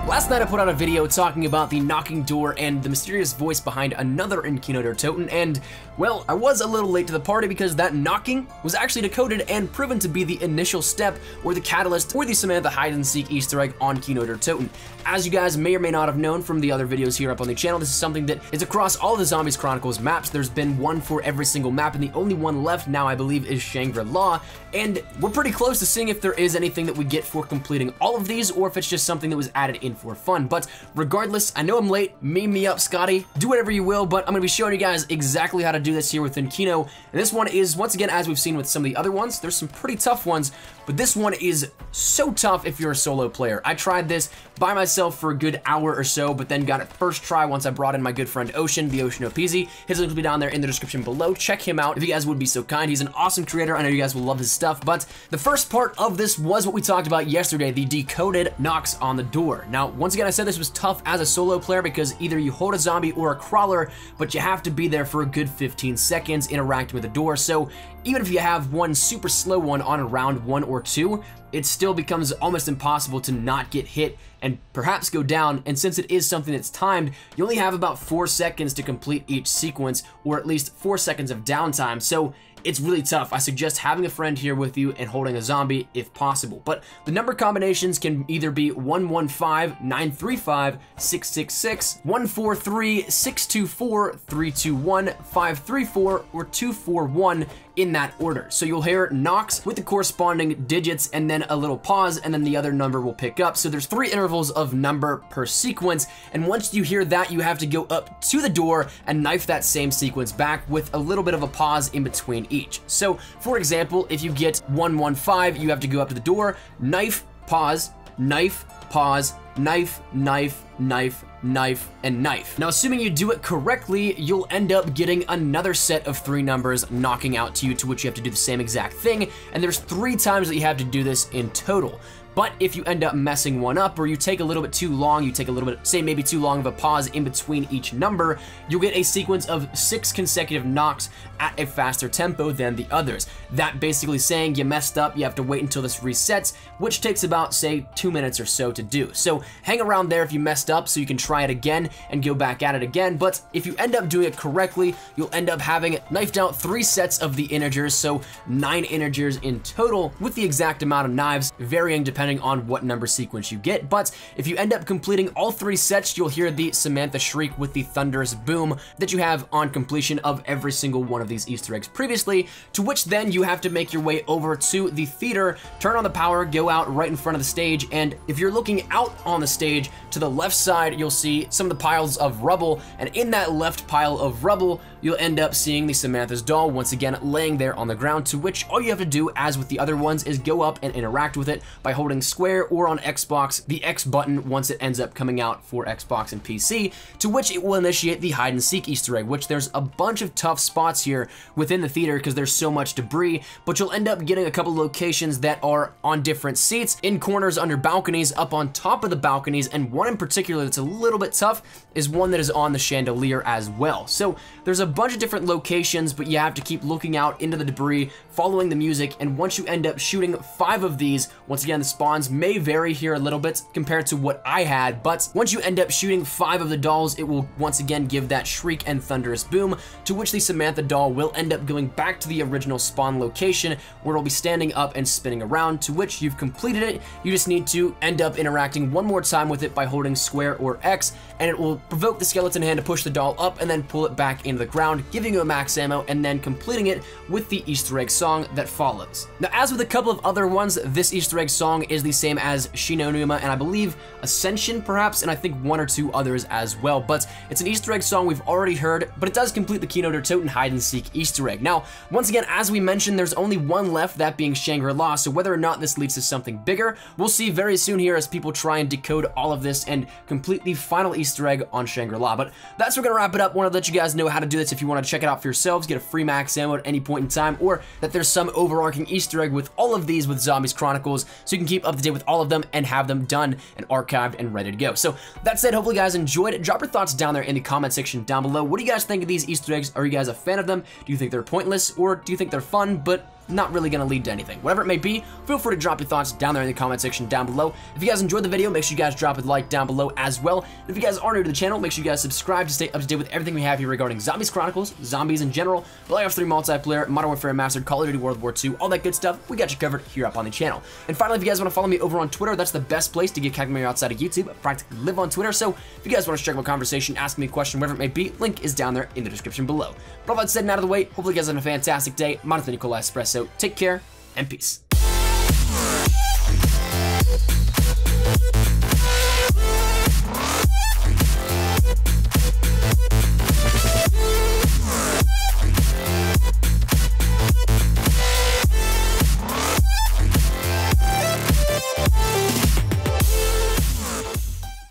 Last night I put out a video talking about the knocking door and the mysterious voice behind another in KINO DER TOTEN, and, well, I was a little late to the party because that knocking was actually decoded and proven to be the initial step or the catalyst for the Samantha hide-and-seek Easter egg on KINO DER TOTEN. As you guys may or may not have known from the other videos here up on the channel, this is something that is across all the Zombies Chronicles maps. There's been one for every single map, and the only one left now, I believe, is Shangri-La, and we're pretty close to seeing if there is anything that we get for completing all of these, or if it's just something that was added in for fun. But regardless, I know I'm late, meme me up, Scotty, do whatever you will, but I'm gonna be showing you guys exactly how to do this here within Kino. And this one is, once again, as we've seen with some of the other ones, there's some pretty tough ones, but this one is so tough if you're a solo player. I tried this by myself for a good hour or so, but then got it first try once I brought in my good friend Ocean, the Ocean OPZ. His link will be down there in the description below. Check him out if you guys would be so kind. He's an awesome creator. I know you guys will love his stuff, but the first part of this was what we talked about yesterday, the decoded knocks on the door. Now, once again, I said this was tough as a solo player because either you hold a zombie or a crawler, but you have to be there for a good 15 seconds interacting with the door. So even if you have one super slow one on a round 1 or 2, it still becomes almost impossible to not get hit and perhaps go down, and since it is something that's timed, you only have about 4 seconds to complete each sequence, or at least 4 seconds of downtime, so it's really tough. I suggest having a friend here with you and holding a zombie if possible. But the number combinations can either be 115, 935, 666, 143, 624, 321, 534, or 241 in that order. So you'll hear knocks with the corresponding digits and then a little pause, and then the other number will pick up. So there's 3 intervals of number per sequence, and once you hear that, you have to go up to the door and knife that same sequence back with a little bit of a pause in between each. So for example, if you get 115, you have to go up to the door, knife, pause, knife, pause, knife, knife, knife, knife, and knife. Now, assuming you do it correctly, you'll end up getting another set of 3 numbers knocking out to you, to which you have to do the same exact thing, and there's 3 times that you have to do this in total. But if you end up messing one up, or you take a little bit too long, you take a little bit, say maybe too long of a pause in between each number, you'll get a sequence of 6 consecutive knocks at a faster tempo than the others. That basically saying you messed up, you have to wait until this resets, which takes about, say, 2 minutes or so to do. So hang around there if you messed up so you can try it again and go back at it again. But if you end up doing it correctly, you'll end up having knifed out 3 sets of the integers, so 9 integers in total, with the exact amount of knives varying depending on what number sequence you get. But if you end up completing all 3 sets, you'll hear the Samantha shriek with the thunderous boom that you have on completion of every single one of these Easter eggs previously, to which then you have to make your way over to the theater, turn on the power, go out right in front of the stage, and if you're looking out on the stage, to the left side, you'll see some of the piles of rubble, and in that left pile of rubble, you'll end up seeing the Samantha's doll once again laying there on the ground, to which all you have to do, as with the other ones, is go up and interact with it by holding square, or on Xbox, the X button once it ends up coming out for Xbox and PC, to which it will initiate the hide and seek Easter egg, which there's a bunch of tough spots here within the theater because there's so much debris, but you'll end up getting a couple locations that are on different seats, in corners under balconies, up on top of the balconies, and one in particular that's a little bit tough is one that is on the chandelier as well. So there's a bunch of different locations, but you have to keep looking out into the debris, following the music, and once you end up shooting 5 of these, once again, the spawns may vary here a little bit compared to what I had, but once you end up shooting 5 of the dolls, it will once again give that shriek and thunderous boom, to which the Samantha doll will end up going back to the original spawn location, where it'll be standing up and spinning around, to which you've completed it. You just need to end up interacting one more time with it by holding square or X, and it will provoke the skeleton hand to push the doll up and then pull it back into the ground, giving you a max ammo, and then completing it with the Easter egg song that follows. Now, as with a couple of other ones, this Easter egg song is the same as Shinonuma, and I believe Ascension perhaps, and I think 1 or 2 others as well, but it's an Easter egg song we've already heard, but it does complete the KINO DER TOTEN hide and seek Easter egg. Now, once again, as we mentioned, there's only one left, that being Shangri-La, so whether or not this leads to something bigger, we'll see very soon here as people try and decode all of this and complete the final Easter egg on Shangri-La. But that's where we're gonna wrap it up. Wanted to let you guys know how to do this if you want to check it out for yourselves, get a free max ammo at any point in time, or that there's some overarching Easter egg with all of these with Zombies Chronicles, so you can keep up to date with all of them and have them done and archived and ready to go. So that said, hopefully you guys enjoyed it. Drop your thoughts down there in the comment section down below. What do you guys think of these Easter eggs? Are you guys a fan of them? Do you think they're pointless, or do you think they're fun but not really going to lead to anything. Whatever it may be, feel free to drop your thoughts down there in the comment section down below. If you guys enjoyed the video, make sure you guys drop a like down below as well. If you guys are new to the channel, make sure you guys subscribe to stay up to date with everything we have here regarding Zombies Chronicles, zombies in general, Black Ops 3 multiplayer, Modern Warfare Mastered, Call of Duty World War II, all that good stuff. We got you covered here up on the channel. And finally, if you guys want to follow me over on Twitter, that's the best place to get connected outside of YouTube. I practically live on Twitter, so if you guys want to strike up a conversation, ask me a question, whatever it may be, link is down there in the description below. But all that said and out of the way, hopefully you guys have a fantastic day. Mine is Nicola Espresso. Take care and peace.